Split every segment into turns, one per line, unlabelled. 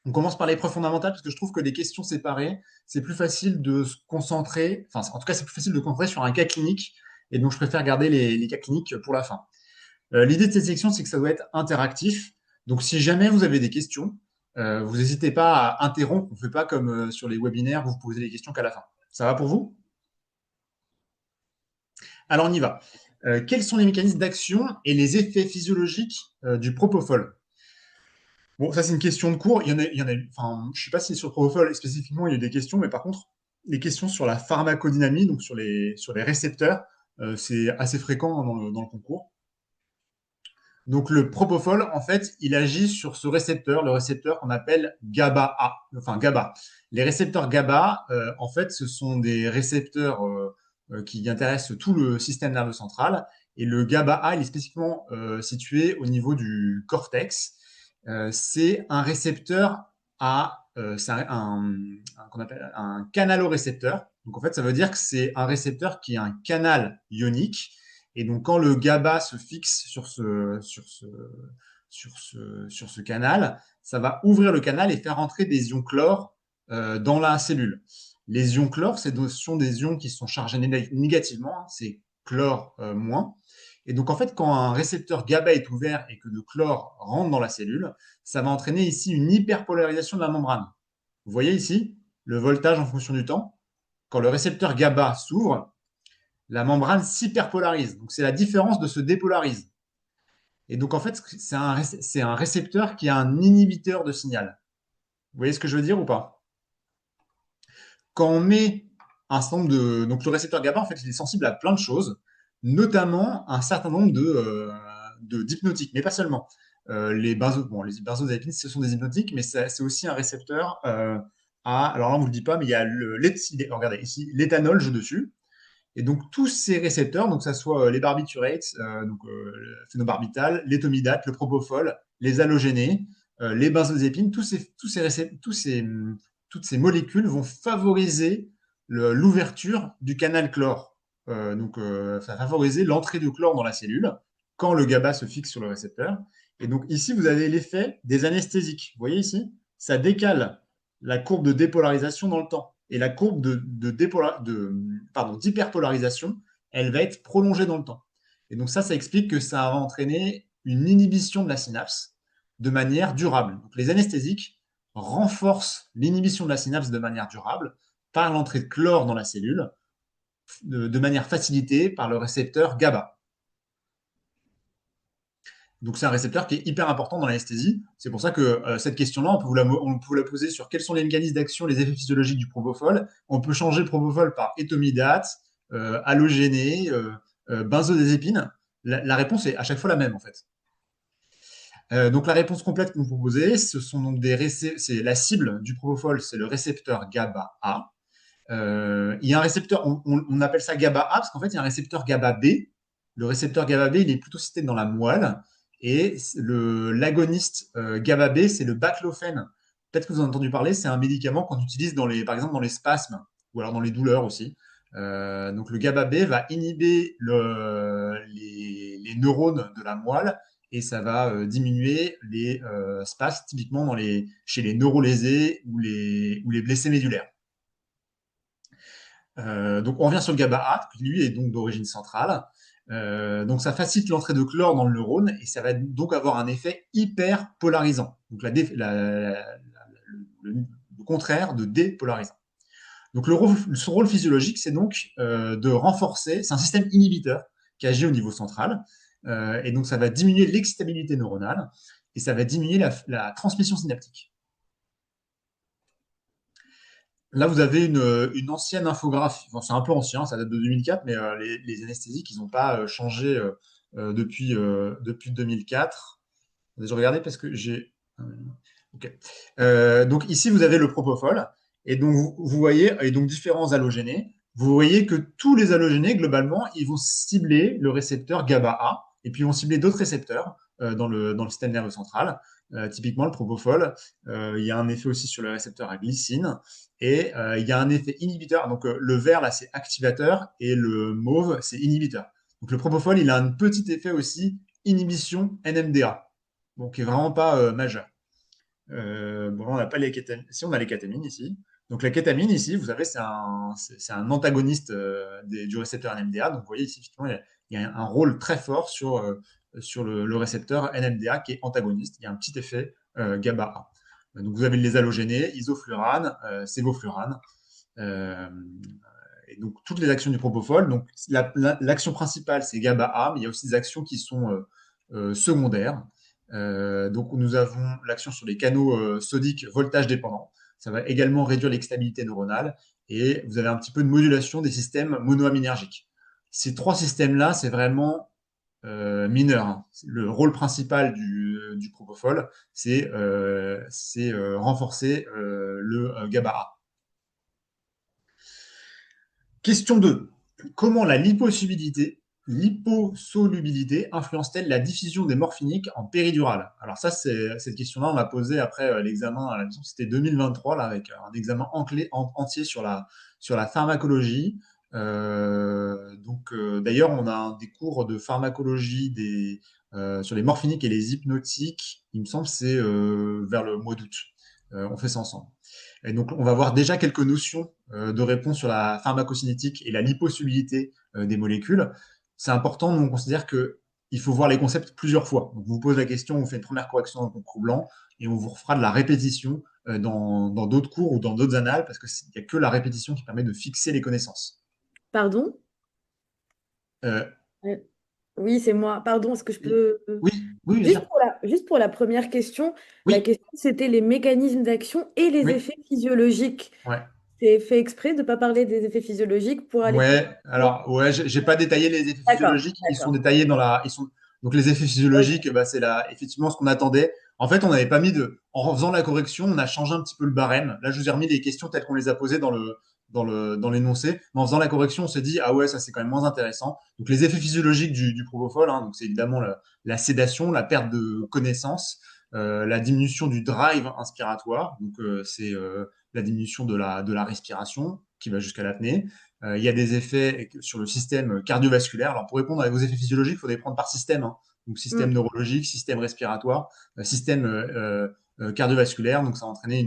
On commence par les preuves fondamentales parce que je trouve que les questions séparées, c'est plus facile de se concentrer, enfin, en tout cas, c'est plus facile de concentrer sur un cas clinique. Et donc, je préfère garder les cas cliniques pour la fin. L'idée de cette section, c'est que ça doit être interactif. Donc, si jamais vous avez des questions, vous n'hésitez pas à interrompre. On ne fait pas comme sur les webinaires où vous posez les questions qu'à la fin. Ça va pour vous? Alors, on y va. Quels sont les mécanismes d'action et les effets physiologiques du propofol? Bon, ça, c'est une question de cours. Enfin, je ne sais pas si sur le propofol spécifiquement, il y a eu des questions, mais par contre, les questions sur la pharmacodynamie, donc sur les récepteurs, c'est assez fréquent dans le concours. Donc, le propofol, en fait, il agit sur ce récepteur, le récepteur qu'on appelle GABA-A, enfin GABA. Les récepteurs GABA, en fait, ce sont des récepteurs qui intéressent tout le système nerveux central. Et le GABA-A, il est spécifiquement situé au niveau du cortex. C'est un récepteur c'est qu'on appelle un canalorécepteur. Donc, en fait, ça veut dire que c'est un récepteur qui a un canal ionique et donc, quand le GABA se fixe sur ce canal, ça va ouvrir le canal et faire entrer des ions chlore dans la cellule. Les ions chlore, sont des ions qui sont chargés négativement, hein, c'est chlore moins. Et donc, en fait, quand un récepteur GABA est ouvert et que le chlore rentre dans la cellule, ça va entraîner ici une hyperpolarisation de la membrane. Vous voyez ici le voltage en fonction du temps. Quand le récepteur GABA s'ouvre, la membrane s'hyperpolarise. Donc, c'est la différence de se dépolarise. Et donc, en fait, c'est un récepteur qui a un inhibiteur de signal. Vous voyez ce que je veux dire ou pas? Quand on met un certain nombre de. Donc, le récepteur GABA, en fait, il est sensible à plein de choses, notamment un certain nombre d'hypnotiques, mais pas seulement. Les benzodiazépines, ce sont des hypnotiques, mais c'est aussi un récepteur Alors là, on ne vous le dit pas, mais il y a regardez ici, l'éthanol joue dessus. Et donc, tous ces récepteurs, donc que ce soit les barbiturates, le phénobarbital, l'étomidate, le propofol, les halogénés, les benzodiazépines, toutes ces molécules vont favoriser l'ouverture du canal chlore. Ça va favoriser l'entrée de chlore dans la cellule quand le GABA se fixe sur le récepteur. Et donc, ici, vous avez l'effet des anesthésiques. Vous voyez ici? Ça décale la courbe de dépolarisation dans le temps. Et la courbe d'hyperpolarisation, elle va être prolongée dans le temps. Et donc ça explique que ça va entraîner une inhibition de la synapse de manière durable. Donc les anesthésiques renforcent l'inhibition de la synapse de manière durable par l'entrée de chlore dans la cellule, de manière facilitée par le récepteur GABA. Donc c'est un récepteur qui est hyper important dans l'anesthésie. C'est pour ça que cette question-là, on peut vous la poser sur quels sont les mécanismes d'action, les effets physiologiques du propofol. On peut changer le propofol par étomidate, halogéné, benzodiazépine. La réponse est à chaque fois la même en fait. Donc la réponse complète que vous proposez, ce sont donc c'est la cible du propofol, c'est le récepteur GABA-A. Il y a un récepteur, on appelle ça GABA-A parce qu'en fait il y a un récepteur GABA-B. Le récepteur GABA-B, il est plutôt cité dans la moelle. Et l'agoniste GABA-B, c'est le baclofène. Peut-être que vous en avez entendu parler, c'est un médicament qu'on utilise par exemple dans les spasmes ou alors dans les douleurs aussi. Donc le GABA-B va inhiber les neurones de la moelle et ça va diminuer les spasmes typiquement chez les neurolésés ou les blessés médulaires. Donc on revient sur le GABA-A, qui lui est donc d'origine centrale. Donc ça facilite l'entrée de chlore dans le neurone et ça va donc avoir un effet hyper polarisant. Donc le contraire de dépolarisant. Donc son rôle physiologique, c'est donc de renforcer, c'est un système inhibiteur qui agit au niveau central, et donc ça va diminuer l'excitabilité neuronale et ça va diminuer la transmission synaptique. Là, vous avez une ancienne infographie. Enfin, c'est un peu ancien, ça date de 2004, mais les anesthésiques, ils n'ont pas changé depuis 2004. Je regardais parce que j'ai. Ok. Donc ici, vous avez le propofol. Et donc, vous voyez, et donc différents halogénés. Vous voyez que tous les halogénés, globalement, ils vont cibler le récepteur GABA-A, et puis ils vont cibler d'autres récepteurs dans le système nerveux central. Typiquement, le propofol, il y a un effet aussi sur le récepteur à glycine, et il y a un effet inhibiteur. Donc, le vert, là, c'est activateur, et le mauve, c'est inhibiteur. Donc, le propofol, il a un petit effet aussi inhibition NMDA, donc qui est vraiment pas majeur. Bon, on n'a pas les kétamines. Si, on a les kétamines ici. Donc, la kétamine, ici, vous savez, c'est un antagoniste du récepteur NMDA. Donc, vous voyez ici, effectivement, il y a un rôle très fort sur le récepteur NMDA qui est antagoniste. Il y a un petit effet GABA A. Donc, vous avez les halogénés, isoflurane, sévoflurane. Euh, et donc, toutes les actions du propofol. Donc, l'action principale, c'est GABA A, mais il y a aussi des actions qui sont secondaires. Donc, nous avons l'action sur les canaux sodiques voltage dépendants. Ça va également réduire l'exstabilité neuronale et vous avez un petit peu de modulation des systèmes monoaminergiques. Ces trois systèmes-là, c'est vraiment mineur, hein. Le rôle principal du propofol, c'est renforcer le GABA A. Question 2. Comment la liposolubilité influence-t-elle la diffusion des morphiniques en péridurale? Alors ça, cette question-là, on l'a posée après l'examen à la maison. C'était 2023, là, avec un examen entier sur la pharmacologie. D'ailleurs, on a des cours de pharmacologie sur les morphiniques et les hypnotiques. Il me semble que c'est vers le mois d'août. On fait ça ensemble. Et donc, on va voir déjà quelques notions de réponse sur la pharmacocinétique et la liposolubilité des molécules. C'est important, nous, on considère qu'il faut voir les concepts plusieurs fois. Donc, vous posez la question, on fait une première correction dans le concours blanc et on vous refera de la répétition dans d'autres cours ou dans d'autres annales parce qu'il n'y a que la répétition qui permet de fixer les connaissances.
Pardon?
Euh,
Euh, Oui, c'est moi. Pardon, est-ce que je peux...
oui, oui, bien sûr.
Juste pour la première question, la
Oui,
question c'était les mécanismes d'action et les
oui,
effets physiologiques.
ouais.
C'est fait exprès de ne pas parler des effets physiologiques pour aller plus
Ouais,
loin.
alors ouais, j'ai pas détaillé les effets
D'accord,
physiologiques, ils sont
d'accord.
détaillés donc les effets
Ok.
physiologiques, bah, c'est là effectivement ce qu'on attendait. En fait, on n'avait pas mis en faisant la correction, on a changé un petit peu le barème. Là, je vous ai remis les questions telles qu'on les a posées dans l'énoncé. Mais en faisant la correction, on s'est dit ah ouais, ça c'est quand même moins intéressant. Donc les effets physiologiques du propofol, hein, donc c'est évidemment la sédation, la perte de connaissance, la diminution du drive inspiratoire, donc c'est la diminution de la respiration qui va jusqu'à l'apnée. Il y a des effets sur le système cardiovasculaire. Alors, pour répondre à vos effets physiologiques, il faudrait prendre par système, hein. Donc, système
Mm.
neurologique, système respiratoire, système cardiovasculaire. Donc, ça va entraîner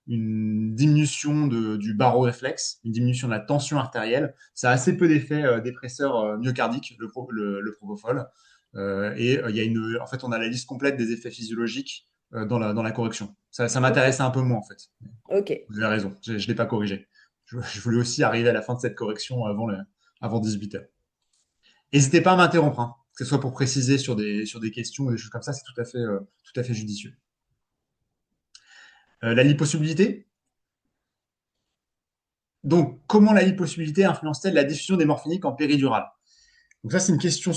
une diminution du baroréflexe, une diminution de la tension artérielle. Ça a assez peu d'effets dépresseurs myocardiques, le propofol. Il y a en fait, on a la liste complète des effets physiologiques dans la correction. Ça
Ok.
m'intéressait un peu moins, en fait.
Ok.
Vous avez raison, je ne l'ai pas corrigé. Je voulais aussi arriver à la fin de cette correction avant 18 heures. N'hésitez pas à m'interrompre, hein, que ce soit pour préciser sur des questions ou des choses comme ça, c'est tout à fait judicieux. La liposubilité. Donc, comment la liposubilité influence-t-elle la diffusion des morphiniques en péridurale? Donc ça, c'est une question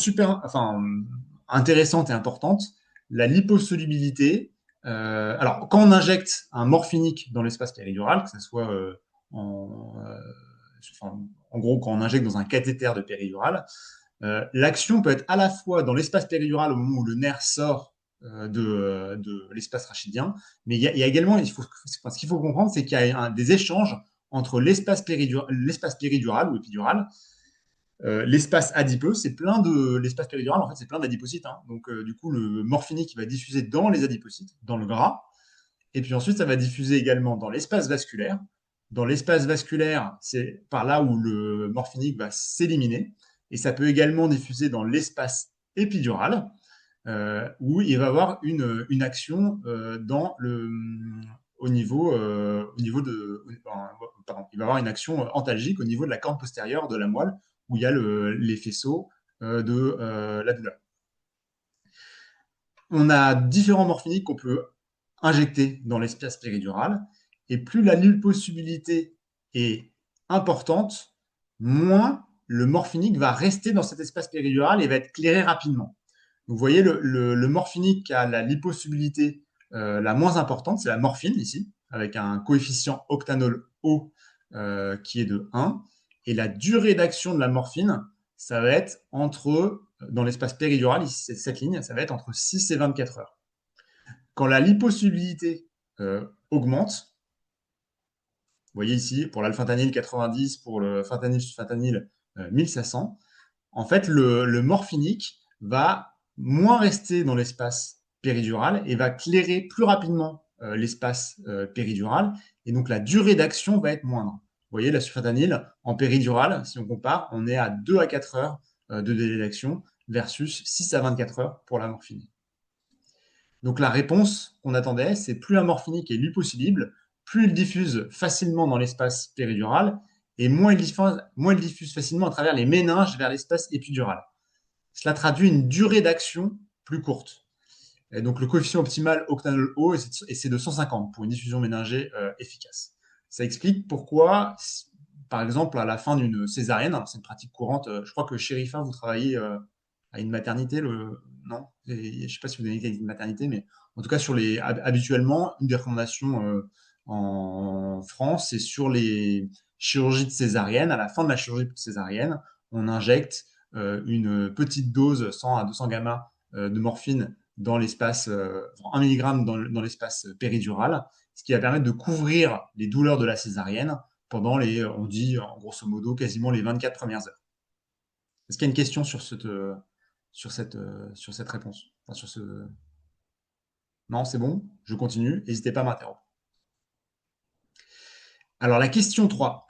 intéressante et importante. La liposolubilité. Alors, quand on injecte un morphinique dans l'espace péridural, que ce soit en, euh, en gros, quand on injecte dans un cathéter de péridurale, l'action peut être à la fois dans l'espace péridural au moment où le nerf sort de l'espace rachidien, mais il y a également, ce qu'il faut comprendre, c'est qu'il y a des échanges entre l'espace péridural ou épidural. L'espace adipeux, l'espace péridural, en fait, c'est plein d'adipocytes, hein. Donc, du coup, le morphinique qui va diffuser dans les adipocytes, dans le gras, et puis ensuite, ça va diffuser également dans l'espace vasculaire. Dans l'espace vasculaire, c'est par là où le morphinique va s'éliminer. Et ça peut également diffuser dans l'espace épidural, où il va avoir une action au niveau pardon, il va avoir une action antalgique au niveau de la corne postérieure de la moelle, où il y a les faisceaux de la douleur. On a différents morphiniques qu'on peut injecter dans l'espace péridural. Et plus la liposubilité est importante, moins le morphinique va rester dans cet espace péridural et va être clairé rapidement. Vous voyez, le morphinique qui a la liposubilité la moins importante, c'est la morphine ici, avec un coefficient octanol O qui est de 1. Et la durée d'action de la morphine, ça va être dans l'espace péridural, ici c'est cette ligne, ça va être entre 6 et 24 heures. Quand la liposolubilité augmente, vous voyez ici, pour l'alphatanil 90, pour le fentanyl 1500, en fait, le morphinique va moins rester dans l'espace péridural et va clairer plus rapidement l'espace péridural, et donc la durée d'action va être moindre. Vous voyez, la sulfatanil, en péridurale, si on compare, on est à 2 à 4 heures de délai d'action versus 6 à 24 heures pour la morphine. Donc la réponse qu'on attendait, c'est plus un morphinique est liposylible, plus il diffuse facilement dans l'espace péridural, et moins il diffuse facilement à travers les méninges vers l'espace épidural. Cela traduit une durée d'action plus courte. Et donc le coefficient optimal octanol O, c'est de 150 pour une diffusion méningée efficace. Ça explique pourquoi, par exemple, à la fin d'une césarienne, c'est une pratique courante, je crois que chez Rifa, vous travaillez à une maternité, non, je ne sais pas si vous avez une maternité, mais en tout cas, habituellement, une des recommandations en France, c'est sur les chirurgies de césarienne. À la fin de la chirurgie de césarienne, on injecte une petite dose 100 à 200 gamma de morphine dans l'espace, 1 mg dans l'espace péridural, ce qui va permettre de couvrir les douleurs de la césarienne pendant on dit, en grosso modo, quasiment les 24 premières heures. Est-ce qu'il y a une question sur cette réponse? Enfin, Non, c'est bon, je continue, n'hésitez pas à m'interrompre. Alors, la question 3.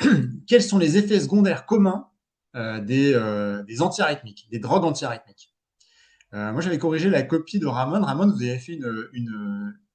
Quels sont les effets secondaires communs des antiarythmiques, des drogues antiarythmiques? Moi, j'avais corrigé la copie de Ramon. Ramon, vous avez fait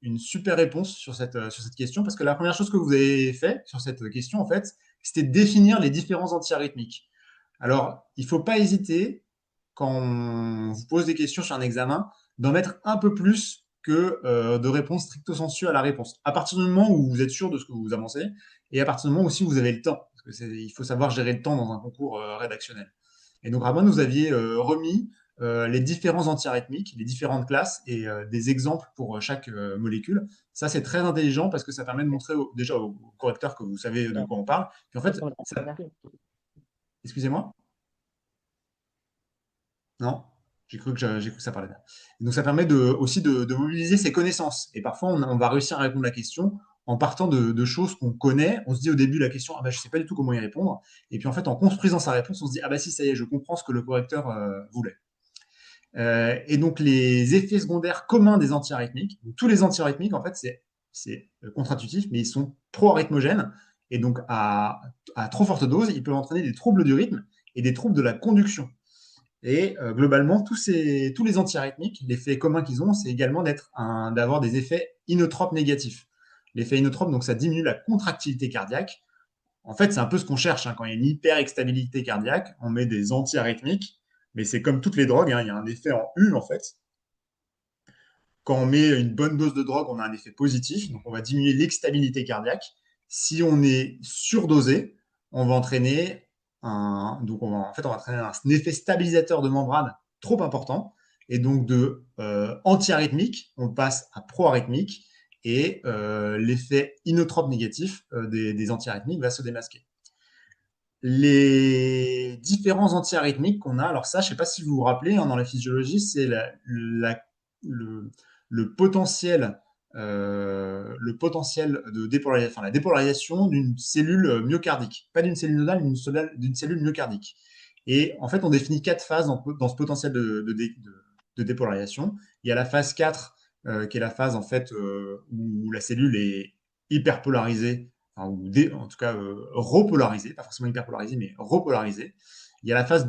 une super réponse sur cette question, parce que la première chose que vous avez fait sur cette question, en fait, c'était de définir les différents antiarythmiques. Alors, il ne faut pas hésiter, quand on vous pose des questions sur un examen, d'en mettre un peu plus que de réponses stricto sensu à la réponse. À partir du moment où vous êtes sûr de ce que vous avancez, et à partir du moment aussi où vous avez le temps, parce qu'il faut savoir gérer le temps dans un concours rédactionnel. Et donc, Ramon, vous aviez remis les différents antiarythmiques, les différentes classes et des exemples pour chaque molécule. Ça, c'est très intelligent parce que ça permet de montrer déjà au correcteur que vous savez de quoi on parle. Puis en fait, excusez-moi. Non, j'ai cru que ça parlait bien. Et donc, ça permet aussi de mobiliser ses connaissances. Et parfois, on va réussir à répondre à la question en partant de choses qu'on connaît. On se dit au début de la question, ah bah, je ne sais pas du tout comment y répondre. Et puis, en fait, en construisant sa réponse, on se dit, ah bah si, ça y est, je comprends ce que le correcteur voulait. Et donc, les effets secondaires communs des antiarythmiques, donc, tous les antiarythmiques, en fait, c'est contre-intuitif, mais ils sont pro-arythmogènes. Et donc, à trop forte dose, ils peuvent entraîner des troubles du rythme et des troubles de la conduction. Et globalement, tous les antiarythmiques, l'effet commun qu'ils ont, c'est également d'avoir des effets inotropes négatifs. L'effet inotrope, donc ça diminue la contractilité cardiaque. En fait, c'est un peu ce qu'on cherche, hein. Quand il y a une hyperextabilité cardiaque, on met des antiarythmiques, mais c'est comme toutes les drogues, hein, il y a un effet en U en fait. Quand on met une bonne dose de drogue, on a un effet positif, donc on va diminuer l'extabilité cardiaque. Si on est surdosé, on va entraîner on va entraîner un effet stabilisateur de membrane trop important, et donc de antiarythmique, on passe à proarythmique, et l'effet inotrope négatif des antiarythmiques va se démasquer. Les différents antiarythmiques qu'on a, alors ça, je ne sais pas si vous vous rappelez, hein, dans la physiologie, c'est le potentiel, de dépolarisation, enfin, la dépolarisation d'une cellule myocardique, pas d'une cellule nodale, mais d'une cellule myocardique. Et en fait, on définit 4 phases dans ce potentiel de dépolarisation. Il y a la phase 4, qui est la phase en fait où la cellule est hyperpolarisée, enfin, ou en tout cas repolarisée, pas forcément hyperpolarisée, mais repolarisée. Il y a la phase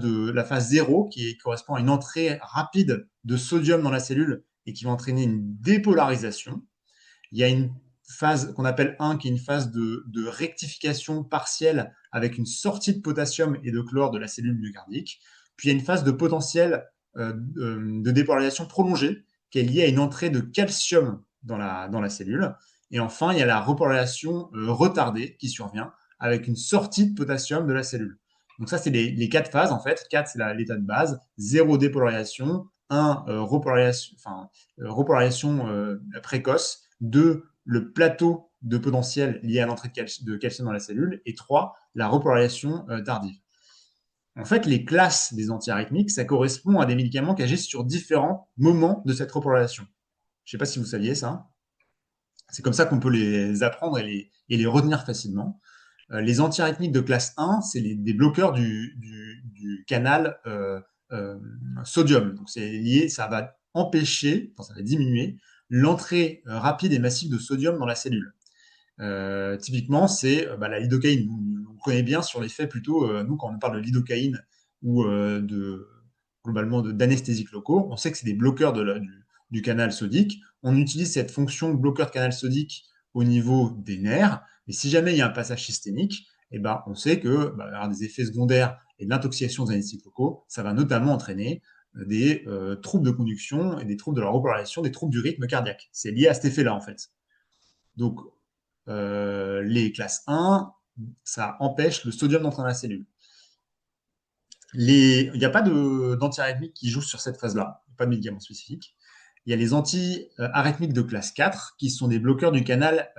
0 qui correspond à une entrée rapide de sodium dans la cellule et qui va entraîner une dépolarisation. Il y a une phase qu'on appelle 1, qui est une phase de rectification partielle avec une sortie de potassium et de chlore de la cellule myocardique. Puis il y a une phase de potentiel de dépolarisation prolongée qui est liée à une entrée de calcium dans la cellule. Et enfin, il y a la repolarisation retardée qui survient avec une sortie de potassium de la cellule. Donc ça, c'est les 4 phases en fait. 4, c'est l'état de base. 0, dépolarisation. 1, repolarisation précoce. 2, le plateau de potentiel lié à l'entrée de calcium dans la cellule. Et 3, la repolarisation tardive. En fait, les classes des antiarythmiques, ça correspond à des médicaments qui agissent sur différents moments de cette repolarisation. Je ne sais pas si vous saviez ça. C'est comme ça qu'on peut les apprendre et les retenir facilement. Les antiarythmiques de classe 1, c'est des bloqueurs du canal sodium. Donc c'est lié, ça va empêcher, enfin, ça va diminuer l'entrée rapide et massive de sodium dans la cellule. Typiquement, c'est la lidocaïne. On connaît bien sur l'effet plutôt, nous, quand on parle de lidocaïne ou globalement d'anesthésiques locaux, on sait que c'est des bloqueurs du canal sodique. On utilise cette fonction bloqueur de canal sodique au niveau des nerfs. Et si jamais il y a un passage systémique, eh ben, on sait que y avoir des effets secondaires et de l'intoxication des anesthésiques locaux, ça va notamment entraîner des troubles de conduction et des troubles de la repolarisation, des troubles du rythme cardiaque. C'est lié à cet effet-là, en fait. Donc, les classes 1, ça empêche le sodium d'entrer dans la cellule. Il n'y a pas d'antiarythmique qui joue sur cette phase-là, pas de médicaments spécifiques. Il y a les anti-arythmiques de classe 4 qui sont des bloqueurs du canal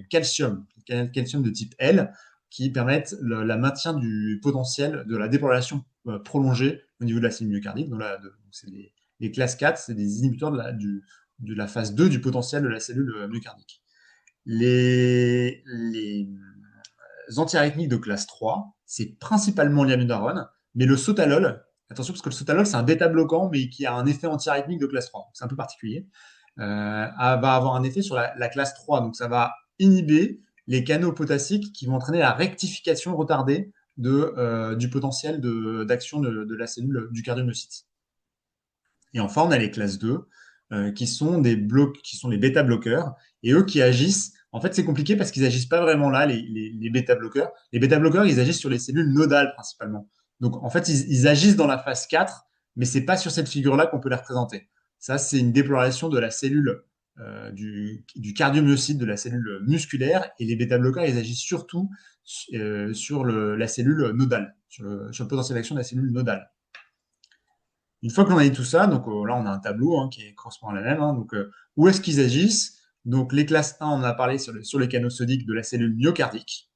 calcium, le canal calcium de type L, qui permettent le maintien du potentiel de la dépolarisation prolongée au niveau de la cellule myocardique. Donc là, c'est les classes 4, c'est des inhibiteurs de la phase 2 du potentiel de la cellule myocardique. Les antiarythmiques de classe 3, c'est principalement l'amiodarone, mais le sotalol, attention parce que le sotalol c'est un bêta-bloquant mais qui a un effet antiarythmique de classe 3, c'est un peu particulier, va avoir un effet sur la classe 3, donc ça va inhiber les canaux potassiques qui vont entraîner la rectification retardée du potentiel d'action de la cellule du cardiomyocyte. Et enfin, on a les classes 2, qui sont les bêta-bloqueurs, et eux qui agissent. En fait, c'est compliqué parce qu'ils agissent pas vraiment là, les bêta-bloqueurs. Les bêta-bloqueurs, ils agissent sur les cellules nodales principalement. Donc, en fait, ils agissent dans la phase 4, mais c'est pas sur cette figure-là qu'on peut les représenter. Ça, c'est une dépolarisation de la cellule du cardiomyocyte, de la cellule musculaire, et les bêta-bloqueurs, ils agissent surtout sur la cellule nodale, sur le potentiel d'action de la cellule nodale. Une fois que l'on a dit tout ça, donc là on a un tableau qui correspond à la même. Donc où est-ce qu'ils agissent? Donc les classes 1, on en a parlé sur les canaux sodiques de la cellule myocardique,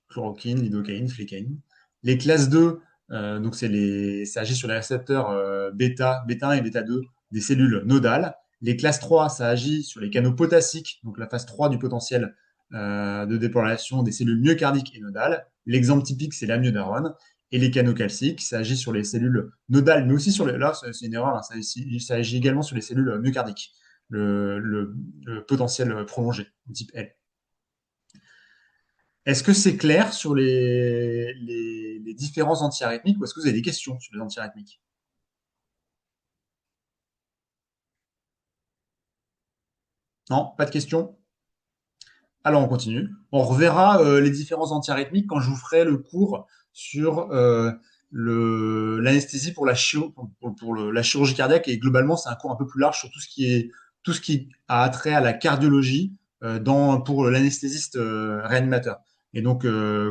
chloroquine, lidocaïne, flécaïne. Les classes 2, donc ça agit sur les récepteurs bêta 1 et bêta 2 des cellules nodales. Les classes 3, ça agit sur les canaux potassiques, donc la phase 3 du potentiel de dépolarisation des cellules myocardiques et nodales. L'exemple typique, c'est l'amiodarone. Et les canaux calciques, ça agit sur les cellules nodales, mais aussi sur les. Là, c'est une erreur, hein, ça agit également sur les cellules myocardiques, le potentiel prolongé, type L. Est-ce que c'est clair sur les différents antiarythmiques ou est-ce que vous avez des questions sur les antiarythmiques? Non, pas de questions? Alors, on continue. On reverra les différents antiarythmiques quand je vous ferai le cours sur l'anesthésie pour la chirurgie cardiaque. Et globalement, c'est un cours un peu plus large sur tout ce qui a trait à la cardiologie pour l'anesthésiste réanimateur. Et donc,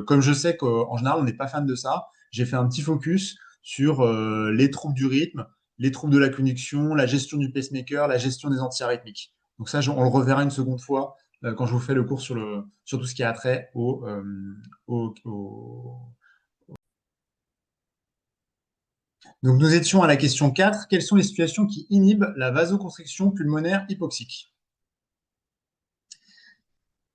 comme je sais qu'en général, on n'est pas fan de ça, j'ai fait un petit focus sur les troubles du rythme, les troubles de la conduction, la gestion du pacemaker, la gestion des antiarythmiques. Donc ça, on le reverra une seconde fois quand je vous fais le cours sur tout ce qui a trait Donc nous étions à la question 4. Quelles sont les situations qui inhibent la vasoconstriction pulmonaire hypoxique?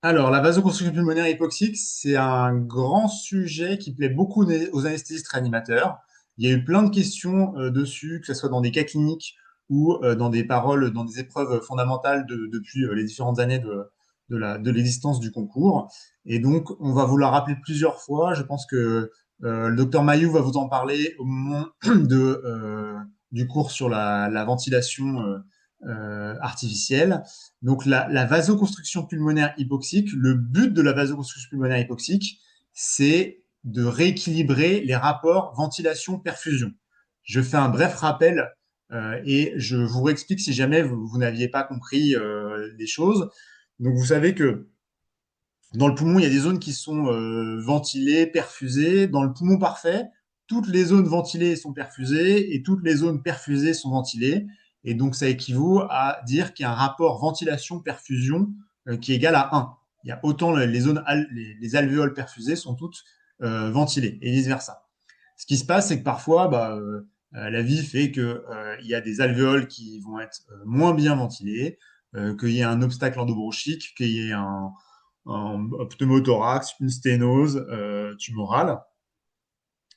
Alors, la vasoconstriction pulmonaire hypoxique, c'est un grand sujet qui plaît beaucoup aux anesthésistes réanimateurs. Il y a eu plein de questions dessus, que ce soit dans des cas cliniques ou dans des paroles, dans des épreuves fondamentales depuis les différentes années de l'existence du concours. Et donc, on va vous la rappeler plusieurs fois. Je pense que le docteur Mayou va vous en parler au moment du cours sur la ventilation artificielle. Donc, la vasoconstriction pulmonaire hypoxique, le but de la vasoconstriction pulmonaire hypoxique, c'est de rééquilibrer les rapports ventilation-perfusion. Je fais un bref rappel et je vous réexplique si jamais vous n'aviez pas compris les choses. Donc, vous savez que dans le poumon, il y a des zones qui sont ventilées, perfusées. Dans le poumon parfait, toutes les zones ventilées sont perfusées et toutes les zones perfusées sont ventilées. Et donc, ça équivaut à dire qu'il y a un rapport ventilation-perfusion qui est égal à 1. Il y a autant les alvéoles perfusées sont toutes ventilées et vice-versa. Ce qui se passe, c'est que parfois, la vie fait qu'il y a des alvéoles qui vont être moins bien ventilées, qu'il y ait un obstacle endobronchique, qu'il y ait un pneumothorax, une sténose tumorale.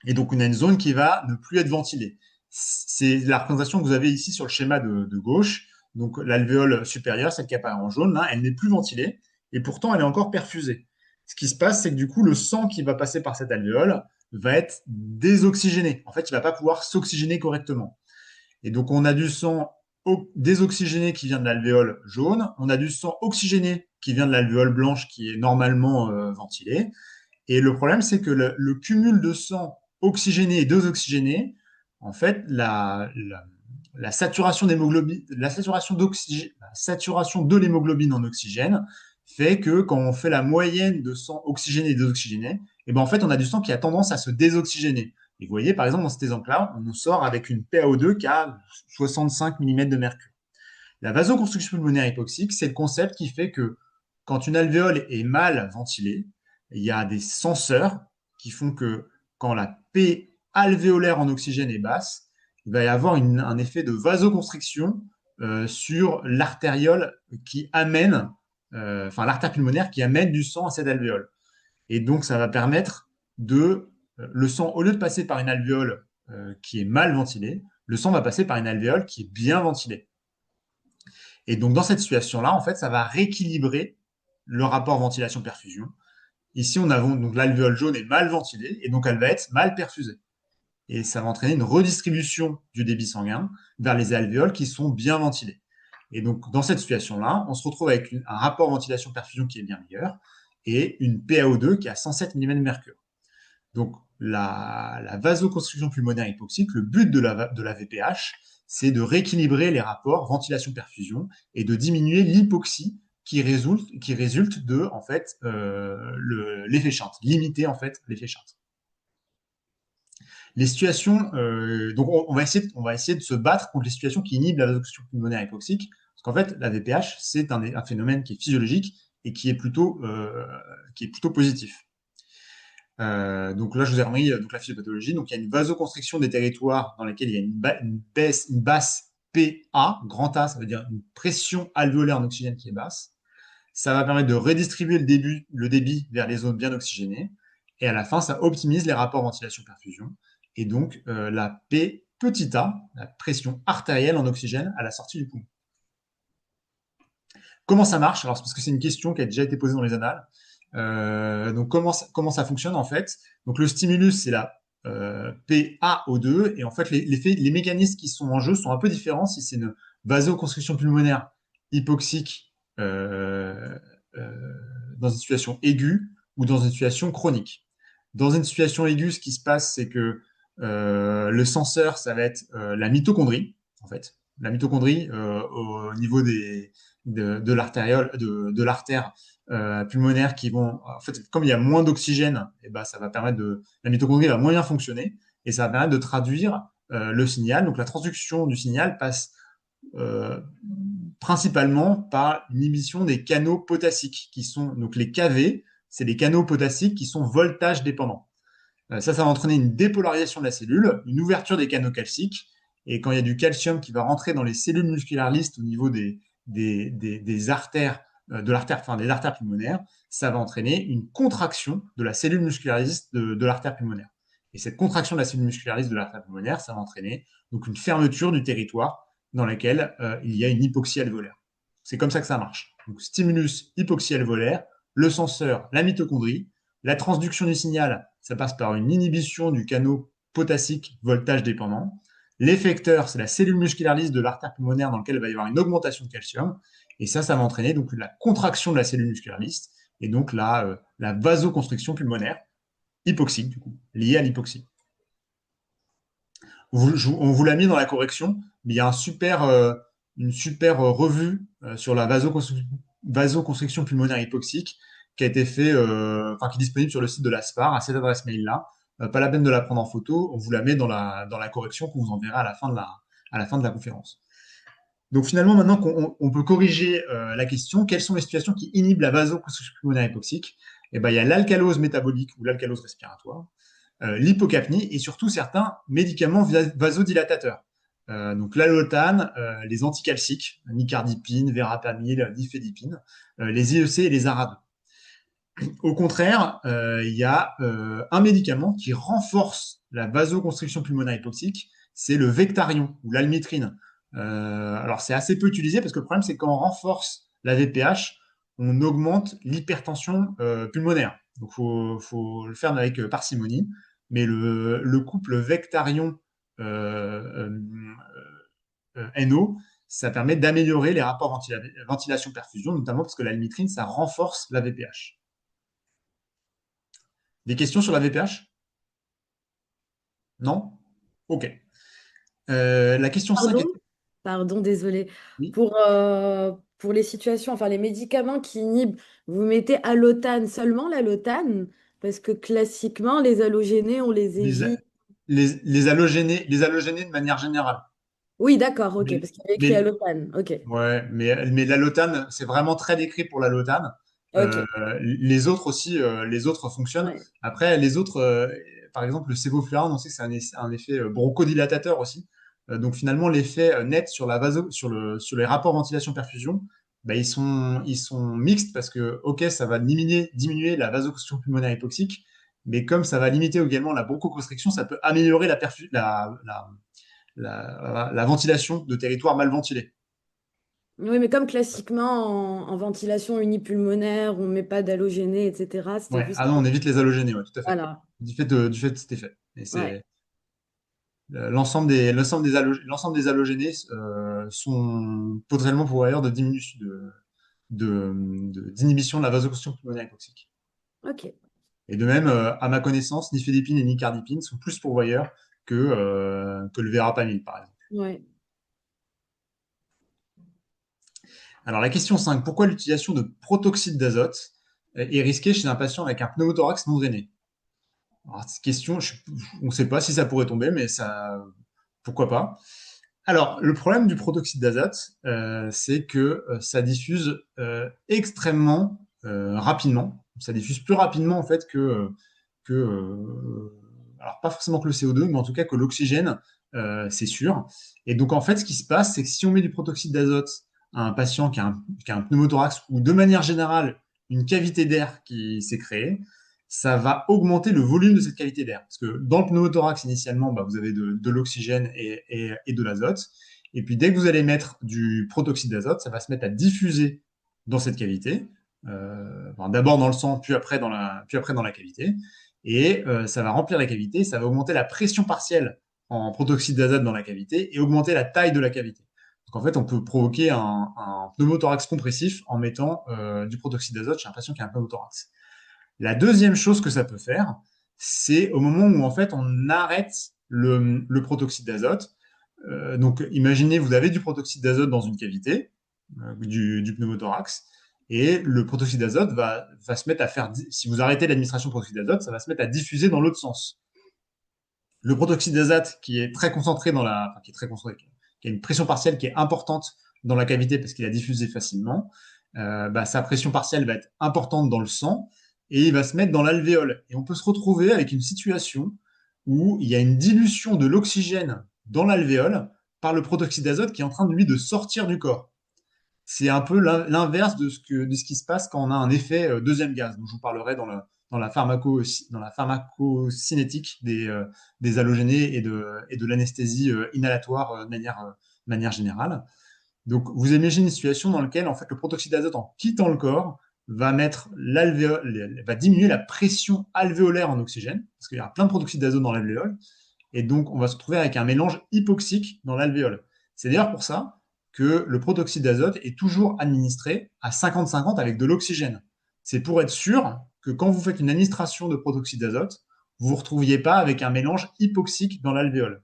Et donc, on a une zone qui va ne plus être ventilée. C'est la représentation que vous avez ici sur le schéma de gauche. Donc l'alvéole supérieure, celle qui apparaît en jaune, là, elle n'est plus ventilée et pourtant elle est encore perfusée. Ce qui se passe, c'est que du coup, le sang qui va passer par cette alvéole va être désoxygéné. En fait, il ne va pas pouvoir s'oxygéner correctement. Et donc, on a du sang désoxygéné qui vient de l'alvéole jaune, on a du sang oxygéné qui vient de l'alvéole blanche qui est normalement ventilée. Et le problème, c'est que le cumul de sang oxygéné et désoxygéné, en fait, la saturation d'hémoglobine, la saturation de l'hémoglobine en oxygène fait que quand on fait la moyenne de sang oxygéné et désoxygéné, et ben en fait, on a du sang qui a tendance à se désoxygéner. Et vous voyez, par exemple, dans cet exemple-là, on nous sort avec une PaO2 qui a 65 mm de mercure. La vasoconstriction pulmonaire hypoxique, c'est le concept qui fait que quand une alvéole est mal ventilée, il y a des senseurs qui font que quand la P alvéolaire en oxygène est basse, il va y avoir un effet de vasoconstriction sur l'artériole qui amène, enfin l'artère pulmonaire qui amène du sang à cette alvéole. Et donc, ça va permettre le sang, au lieu de passer par une alvéole qui est mal ventilée, le sang va passer par une alvéole qui est bien ventilée. Et donc, dans cette situation-là, en fait, ça va rééquilibrer le rapport ventilation-perfusion. Ici, on a donc l'alvéole jaune est mal ventilée et donc elle va être mal perfusée. Et ça va entraîner une redistribution du débit sanguin vers les alvéoles qui sont bien ventilées. Et donc, dans cette situation-là, on se retrouve avec un rapport ventilation-perfusion qui est bien meilleur et une PaO2 qui a 107 mm de mercure. Donc, la vasoconstriction pulmonaire hypoxique, le but de la VPH, c'est de rééquilibrer les rapports ventilation-perfusion et de diminuer l'hypoxie qui résulte de en fait l'effet Chant, limiter en fait l'effet Chant. Les situations, donc on va essayer de se battre contre les situations qui inhibent la vasoconstriction pulmonaire hypoxique, parce qu'en fait la VPH c'est un phénomène qui est physiologique et qui est plutôt positif. Donc là, je vous ai remis donc la physiopathologie. Donc il y a une vasoconstriction des territoires dans lesquels il y a une basse PA, grand A, ça veut dire une pression alvéolaire en oxygène qui est basse. Ça va permettre de redistribuer le débit vers les zones bien oxygénées. Et à la fin, ça optimise les rapports ventilation-perfusion. Et donc la P petit a, la pression artérielle en oxygène à la sortie du poumon. Comment ça marche? Alors, c'est parce que c'est une question qui a déjà été posée dans les annales. Donc, comment ça fonctionne en fait? Donc, le stimulus, c'est la PaO2. Et en fait, les mécanismes qui sont en jeu sont un peu différents si c'est une vasoconstriction pulmonaire hypoxique dans une situation aiguë ou dans une situation chronique. Dans une situation aiguë, ce qui se passe, c'est que le senseur, ça va être la mitochondrie, en fait. La mitochondrie au niveau de l'artériole, de l'artère pulmonaire qui vont, en fait, comme il y a moins d'oxygène, et ben, ça va permettre la mitochondrie va moins bien fonctionner et ça va permettre de traduire le signal. Donc la transduction du signal passe principalement par l'inhibition des canaux potassiques qui sont donc les KV, c'est les canaux potassiques qui sont voltage dépendants. Ça va entraîner une dépolarisation de la cellule, une ouverture des canaux calciques. Et quand il y a du calcium qui va rentrer dans les cellules musculaires lisses au niveau des artères, des artères pulmonaires, ça va entraîner une contraction de la cellule musculaire lisse de l'artère pulmonaire. Et cette contraction de la cellule musculaire lisse de l'artère pulmonaire, ça va entraîner donc une fermeture du territoire dans lequel il y a une hypoxie alvéolaire. C'est comme ça que ça marche. Donc, stimulus, hypoxie alvéolaire, le senseur, la mitochondrie, la transduction du signal, ça passe par une inhibition du canot potassique voltage dépendant. L'effecteur, c'est la cellule musculaire lisse de l'artère pulmonaire dans laquelle il va y avoir une augmentation de calcium. Et ça va entraîner donc la contraction de la cellule musculaire lisse et donc la vasoconstriction pulmonaire hypoxique, du coup, liée à l'hypoxie. On vous l'a mis dans la correction, mais il y a une super revue sur la vasoconstriction pulmonaire hypoxique qui a été fait, qui est disponible sur le site de l'ASPAR à cette adresse mail-là. Pas la peine de la prendre en photo, on vous la met dans la correction qu'on vous enverra à la fin de la conférence. Donc finalement, maintenant qu'on peut corriger la question, quelles sont les situations qui inhibent la vasoconstriction pulmonaire hypoxique? Eh ben, il y a l'alcalose métabolique ou l'alcalose respiratoire, l'hypocapnie et surtout certains médicaments vasodilatateurs. Donc l'allotane, les anticalciques, nicardipine, verapamil, nifedipine, les IEC et les ARA2. Au contraire, il y a un médicament qui renforce la vasoconstriction pulmonaire hypoxique, c'est le Vectarion ou l'almitrine. Alors, c'est assez peu utilisé parce que le problème, c'est que quand on renforce la VPH, on augmente l'hypertension pulmonaire. Donc, faut le faire avec parcimonie. Mais le couple Vectarion NO, ça permet d'améliorer les rapports ventilation-perfusion, notamment parce que la limitrine, ça renforce la VPH. Des questions sur la VPH? Non? Ok. La question 5
Pardon?
était...
Pardon, désolé.
Oui,
Pour les situations, enfin les médicaments qui inhibent, vous mettez allotane seulement l'allotane? Parce que classiquement, les halogénés, on les
les,
évite.
les halogénés de manière générale.
Oui, d'accord, ok,
Mais,
parce qu'il y avait écrit
mais,
allotane. Ok,
ouais, mais l'allotane, c'est vraiment très décrit pour l'allotane.
ok,
Les autres aussi, les autres fonctionnent.
ouais.
Après, les autres, par exemple, le sévoflurane, on sait que c'est un effet bronchodilatateur aussi. Donc finalement, l'effet net sur sur les rapports ventilation-perfusion, bah, ils sont mixtes parce que, ok, ça va diminuer la vasoconstriction pulmonaire hypoxique, mais comme ça va limiter également la bronchoconstriction, ça peut améliorer la ventilation de territoires mal ventilés.
Oui, mais comme classiquement en ventilation unipulmonaire, on ne met pas d'halogénés, etc. C'était
Ouais,
juste
ah non, on
pour...
évite les halogénés, ouais, tout à fait.
Voilà,
Du fait de cet effet. Et
ouais.
c'est l'ensemble des halogénés sont potentiellement pourvoyeurs de diminution d'inhibition de la vasoconstriction pulmonaire hypoxique.
Ok.
Et de même, à ma connaissance, nifedipine et nicardipine sont plus pourvoyeurs que le verapamil, par exemple.
Ouais.
Alors la question 5, pourquoi l'utilisation de protoxyde d'azote est risquée chez un patient avec un pneumothorax non drainé? Alors, cette question, on ne sait pas si ça pourrait tomber, mais ça, pourquoi pas. Alors, le problème du protoxyde d'azote, c'est que ça diffuse extrêmement rapidement. Ça diffuse plus rapidement en fait alors pas forcément que le CO2, mais en tout cas que l'oxygène, c'est sûr. Et donc en fait, ce qui se passe, c'est que si on met du protoxyde d'azote à un patient qui a un pneumothorax ou de manière générale une cavité d'air qui s'est créée, ça va augmenter le volume de cette cavité d'air. Parce que dans le pneumothorax, initialement, bah, vous avez de l'oxygène et de l'azote. Et puis dès que vous allez mettre du protoxyde d'azote, ça va se mettre à diffuser dans cette cavité. Enfin, d'abord dans le sang, puis après dans la cavité. Et ça va remplir la cavité, ça va augmenter la pression partielle en protoxyde d'azote dans la cavité et augmenter la taille de la cavité. Donc en fait, on peut provoquer un pneumothorax compressif en mettant du protoxyde d'azote chez un patient qui a un pneumothorax. La deuxième chose que ça peut faire, c'est au moment où en fait on arrête le protoxyde d'azote. Donc imaginez, vous avez du protoxyde d'azote dans une cavité du pneumothorax, et le protoxyde d'azote va se mettre à faire, si vous arrêtez l'administration de protoxyde d'azote, ça va se mettre à diffuser dans l'autre sens. Le protoxyde d'azote qui est très concentré enfin, qui est très concentré, qui a une pression partielle qui est importante dans la cavité parce qu'il a diffusé facilement, bah, sa pression partielle va être importante dans le sang et il va se mettre dans l'alvéole. Et on peut se retrouver avec une situation où il y a une dilution de l'oxygène dans l'alvéole par le protoxyde d'azote qui est en train de lui de sortir du corps. C'est un peu l'inverse de ce qui se passe quand on a un effet deuxième gaz, dont je vous parlerai dans la pharmacocinétique des halogénés et de l'anesthésie inhalatoire de manière générale. Donc, vous imaginez une situation dans laquelle en fait, le protoxyde d'azote, en quittant le corps, va diminuer la pression alvéolaire en oxygène, parce qu'il y a plein de protoxyde d'azote dans l'alvéole, et donc, on va se retrouver avec un mélange hypoxique dans l'alvéole. C'est d'ailleurs pour ça que le protoxyde d'azote est toujours administré à 50-50 avec de l'oxygène. C'est pour être sûr que quand vous faites une administration de protoxyde d'azote, vous ne vous retrouviez pas avec un mélange hypoxique dans l'alvéole.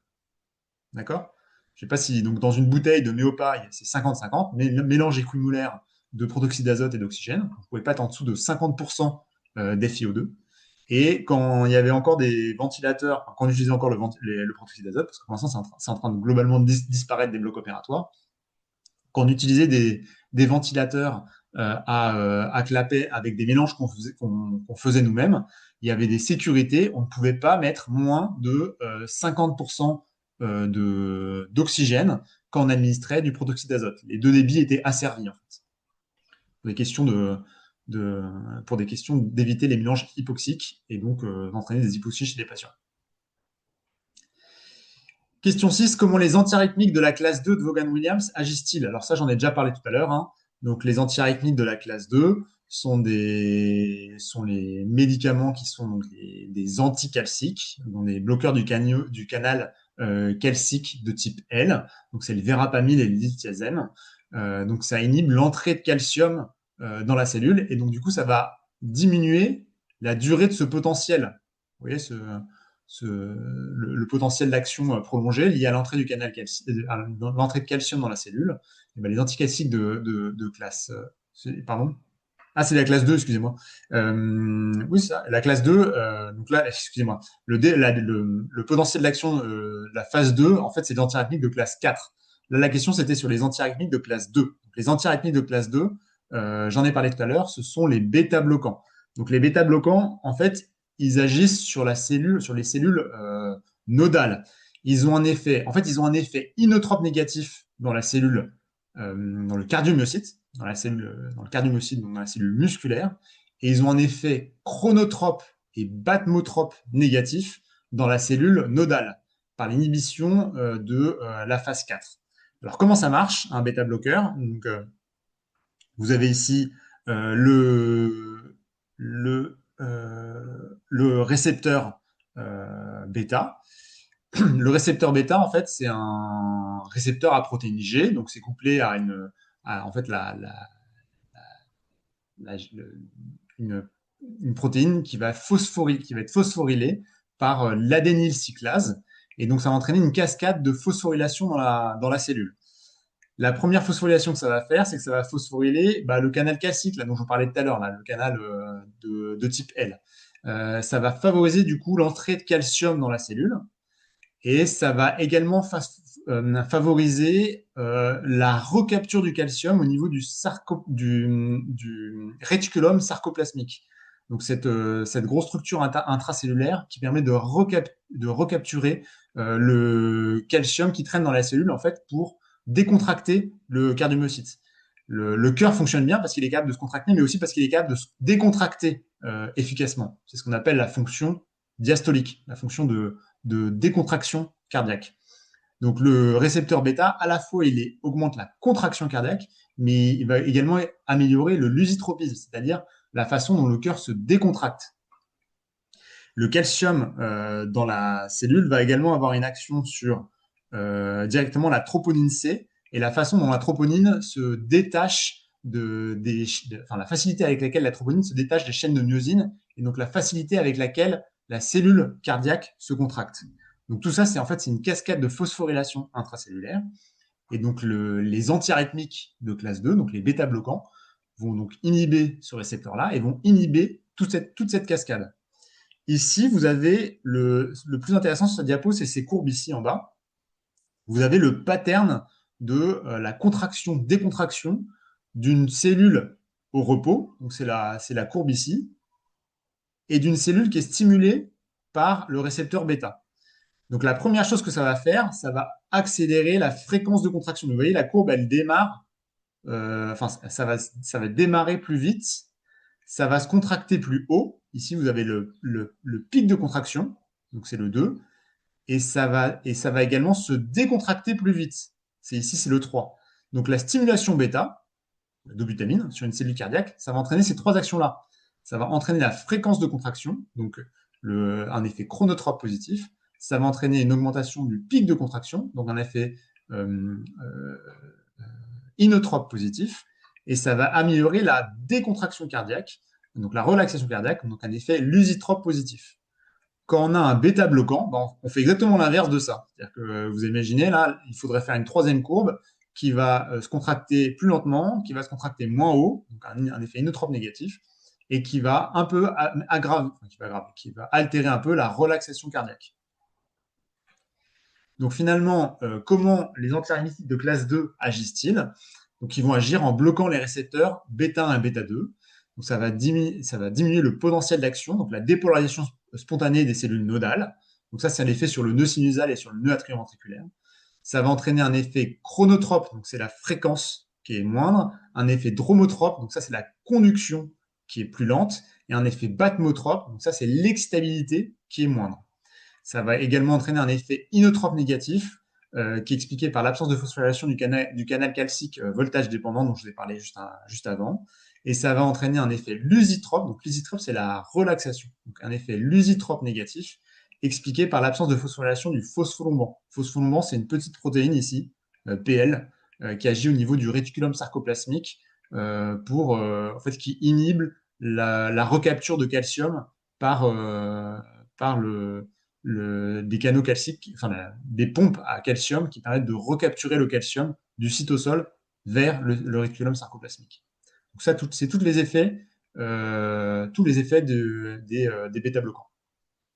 D'accord? Je ne sais pas si donc dans une bouteille de méopaille, c'est 50-50, mais le mélange équimolaire de protoxyde d'azote et d'oxygène, vous ne pouvez pas être en dessous de 50% d'FiO2. Et quand il y avait encore des ventilateurs, enfin, quand on utilisait encore le protoxyde d'azote, parce que pour l'instant c'est en train de globalement disparaître des blocs opératoires, quand on utilisait des ventilateurs à clapet avec des mélanges qu'on faisait nous-mêmes, il y avait des sécurités, on ne pouvait pas mettre moins de 50% d'oxygène quand on administrait du protoxyde d'azote. Les deux débits étaient asservis en fait. Pour des questions de, pour des questions d'éviter les mélanges hypoxiques et donc d'entraîner des hypoxies chez les patients. Question 6, comment les antiarythmiques de la classe 2 de Vaughan-Williams agissent-ils? Alors ça, j'en ai déjà parlé tout à l'heure, hein. Donc les antiarythmiques de la classe 2 sont les médicaments qui sont donc des anticalciques, donc des bloqueurs du canal calcique de type L. Donc c'est le verapamil et le lithiazème. Donc ça inhibe l'entrée de calcium dans la cellule et donc du coup ça va diminuer la durée de ce potentiel. Vous voyez le potentiel d'action prolongé lié à l'entrée du canal l'entrée de calcium dans la cellule. Et ben, les anticalciques de classe pardon. Ah, c'est la classe 2, excusez-moi. Oui, ça, la classe 2, donc là, excusez-moi, le potentiel d'action, la phase 2, en fait, c'est des antiarythmiques de classe 4. Là, la question, c'était sur les antiarythmiques de classe 2. Donc, les antiarythmiques de classe 2, j'en ai parlé tout à l'heure, ce sont les bêta-bloquants. Donc, les bêta-bloquants, en fait, ils agissent sur la cellule, sur les cellules nodales. Ils ont un effet, en fait, ils ont un effet inotrope négatif dans la cellule, dans le cardiomyocyte, dans la cellule, dans le cardiomyocyte, donc dans la cellule musculaire, et ils ont un effet chronotrope et bathmotrope négatif dans la cellule nodale, par l'inhibition de la phase 4. Alors, comment ça marche, un bêta-bloqueur? Donc, vous avez ici le récepteur bêta. Le récepteur bêta, en fait, c'est un récepteur à protéine G, donc c'est couplé en fait, la- le- une, une protéine qui va être phosphorylée par l'adénylcyclase, et donc ça va entraîner une cascade de phosphorylation dans la cellule. La première phosphorylation que ça va faire, c'est que ça va phosphoryler le canal calcique, là, dont je vous parlais tout à l'heure, là, le canal de type L. Ça va favoriser du coup l'entrée de calcium dans la cellule et ça va également favoriser la recapture du calcium au niveau du réticulum sarcoplasmique. Donc cette grosse structure intracellulaire qui permet de recapturer le calcium qui traîne dans la cellule en fait pour décontracter le cardiomyocyte. Le cœur fonctionne bien parce qu'il est capable de se contracter, mais aussi parce qu'il est capable de se décontracter efficacement. C'est ce qu'on appelle la fonction diastolique, la fonction de décontraction cardiaque. Donc le récepteur bêta, à la fois augmente la contraction cardiaque, mais il va également améliorer le lusitropisme, c'est-à-dire la façon dont le cœur se décontracte. Le calcium dans la cellule va également avoir une action sur directement la troponine C et la façon dont la troponine se détache la facilité avec laquelle la troponine se détache des chaînes de myosine et donc la facilité avec laquelle la cellule cardiaque se contracte. Donc tout ça, c'est une cascade de phosphorylation intracellulaire. Et donc les antiarythmiques de classe 2, donc les bêta-bloquants, vont donc inhiber ce récepteur-là et vont inhiber toute cette cascade. Ici, vous avez le plus intéressant sur cette diapo, c'est ces courbes ici en bas. Vous avez le pattern de la contraction-décontraction d'une cellule au repos, donc c'est la courbe ici, et d'une cellule qui est stimulée par le récepteur bêta. Donc la première chose que ça va faire, ça va accélérer la fréquence de contraction. Vous voyez, la courbe, elle démarre, ça va démarrer plus vite, ça va se contracter plus haut. Ici, vous avez le pic de contraction, donc c'est le 2, et ça va également se décontracter plus vite. Ici, c'est le 3. Donc la stimulation bêta, de dobutamine, sur une cellule cardiaque, ça va entraîner ces trois actions-là. Ça va entraîner la fréquence de contraction, donc un effet chronotrope positif. Ça va entraîner une augmentation du pic de contraction, donc un effet inotrope positif. Et ça va améliorer la décontraction cardiaque, donc la relaxation cardiaque, donc un effet lusitrope positif. Quand on a un bêta bloquant, on fait exactement l'inverse de ça. C'est-à-dire que vous imaginez, là, il faudrait faire une troisième courbe qui va se contracter plus lentement, qui va se contracter moins haut, donc un effet inotrope négatif, et qui va un peu qui va altérer un peu la relaxation cardiaque. Donc finalement, comment les antiarythmiques de classe 2 agissent-ils? Donc ils vont agir en bloquant les récepteurs bêta 1 et bêta 2. Donc ça va diminuer le potentiel d'action, donc la dépolarisation spontanée des cellules nodales. Donc ça, c'est un effet sur le nœud sinusal et sur le nœud atrioventriculaire. Ça va entraîner un effet chronotrope, donc c'est la fréquence qui est moindre, un effet dromotrope, donc ça c'est la conduction qui est plus lente, et un effet bathmotrope, donc ça c'est l'excitabilité qui est moindre. Ça va également entraîner un effet inotrope négatif qui est expliqué par l'absence de phosphorylation du canal calcique voltage dépendant dont je vous ai parlé juste avant. Et ça va entraîner un effet lusitrope. Donc lusitrope, c'est la relaxation. Donc un effet lusitrope négatif expliqué par l'absence de phosphorylation du phospholongant. Phospholongant, c'est une petite protéine ici, PL, qui agit au niveau du réticulum sarcoplasmique en fait, qui inhibe la recapture de calcium par, par des canaux calciques, enfin des pompes à calcium qui permettent de recapturer le calcium du cytosol vers le réticulum sarcoplasmique. Donc ça, c'est tous les effets des bêta-bloquants.